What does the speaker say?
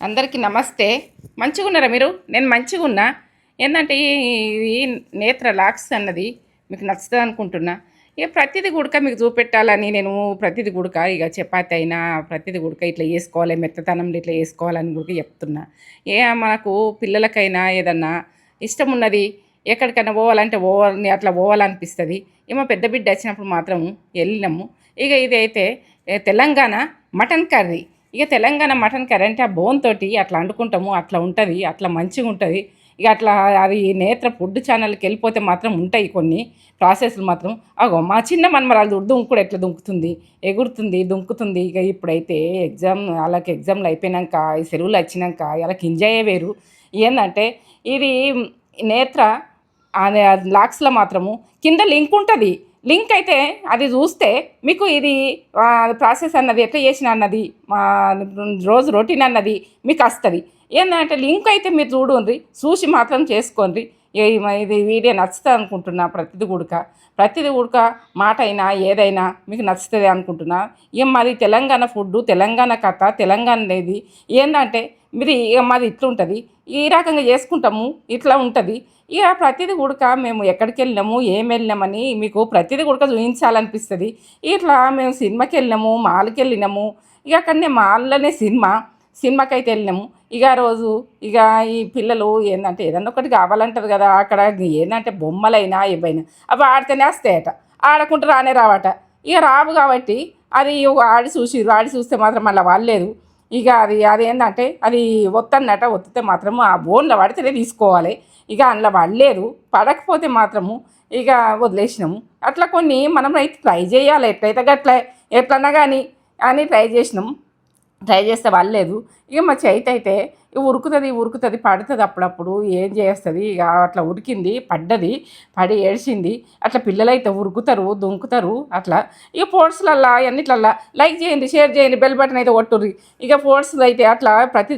అందరికీ నమస్తే. మంచిగున్నారా మీరు? నేను మంచిగున్నా. ఏందంటే ఈ నేత్ర లాక్స్ అన్నది మీకు నచ్చుతుంది అనుకుంటున్నా. ఇక ప్రతిదీ గుడక మీకు చూపెట్టాలని నేను ప్రతిదీ గుడక ఇక చపాతి అయినా ప్రతిదీ గుడక ఇట్లా చేసుకోవాలి, మెత్తతనంలో ఇట్లా చేసుకోవాలని గుడక చెప్తున్నా. మనకు పిల్లలకైనా ఏదన్నా ఇష్టం ఉన్నది ఎక్కడికైనా పోవాలంటే పోవాలని అట్లా పోవాలనిపిస్తుంది. ఏమో పెద్ద బిడ్డ వచ్చినప్పుడు మాత్రం వెళ్ళినాము. ఇక ఇదైతే తెలంగాణ మటన్ కర్రీ. ఇక తెలంగాణ మటన్ కర్రీ అంటే ఆ బోన్ తోటి అట్లా వండుకుంటాము, అట్లా ఉంటుంది, అట్లా మంచిగా ఉంటుంది. ఇక అట్లా అది నేత్ర ఫుడ్ ఛానల్కి వెళ్ళిపోతే మాత్రం ఉంటాయి కొన్ని ప్రాసెస్లు మాత్రం. అగో మా చిన్న మనమరాలు దుంకుడు ఎట్లా దుంకుతుంది, ఎగురుతుంది, దుంకుతుంది. ఇక ఇప్పుడైతే వాళ్ళకి ఎగ్జామ్లు అయిపోయినాక ఈ సెలవులు వచ్చినాక వాళ్ళకి ఎంజాయ్ వేరు. ఏంటంటే ఇది నేత్ర లాక్స్లో మాత్రము కింద లింక్ ఉంటుంది. లింక్ అయితే అది చూస్తే మీకు ఇది ప్రాసెస్ అన్నది ఎట్లా చేసిన అన్నది రోజు రొటీన్ అన్నది మీకు వస్తుంది. ఏంటంటే లింక్ అయితే మీరు చూసి మాత్రం చేసుకోండి. ఇది వీడియో నచ్చుతుంది అనుకుంటున్నా. ప్రతిది ఉడక మాట అయినా ఏదైనా మీకు నచ్చుతుంది అనుకుంటున్నా. ఇక మాది తెలంగాణ ఫుడ్డు, తెలంగాణ కథ, తెలంగాణది ఏంటంటే మీరు ఇక మాది ఇట్లుంటుంది, ఈ రకంగా చేసుకుంటాము, ఇట్లా ఉంటుంది. ఇక ప్రతిదీ ఉడక మేము ఎక్కడికి వెళ్ళినాము, ఏం వెళ్ళినామని మీకు ప్రతిదీ ఉడక చూపించాలనిపిస్తుంది. ఇట్లా మేము సినిమాకి వెళ్ళినాము, మాల్కి వెళ్ళినాము. ఇక అక్కడనే మాల్లోనే సినిమాకి అయితే వెళ్ళినాము. ఇక ఆ రోజు ఇక ఈ పిల్లలు ఏంటంటే ఏదన్నా ఒకటి కావాలంటారు కదా. అక్కడ ఏంటంటే బొమ్మలైనా ఏవైనా అవి ఆడితేనే వస్తాయట, ఆడకుంటూ రావట. ఇక రావు కాబట్టి అది ఆడి చూస్తే మాత్రం మళ్ళీ వాళ్ళలేదు. ఇక అదేంటంటే అది ఒత్తితే మాత్రము ఆ బోన్లో పడితేనే తీసుకోవాలి. ఇక అందులో పడలేదు, పడకపోతే మాత్రము ఇక వదిలేసినాము. అట్లా కొన్ని మనం అయితే ట్రై చేయాలి, ఎట్లన్నా కానీ అని ట్రై చేస్తే వాళ్ళలేదు. ఇక మా చేతి అయితే ఉరుకుతుంది పడుతుంది. అప్పుడప్పుడు ఏం చేస్తుంది, ఇక అట్లా ఉరికింది, పడి ఏడ్చింది. అట్లా పిల్లలైతే ఉరుకుతారు, దుంకుతారు అట్లా. ఇక ఫోర్స్లల్లా అన్నిట్లల్లా లైక్ చేయండి, షేర్ చేయండి, బెల్ బటన్ అయితే కొట్టుర్రి. ఇక ఫోర్స్ అయితే అట్లా ప్రతి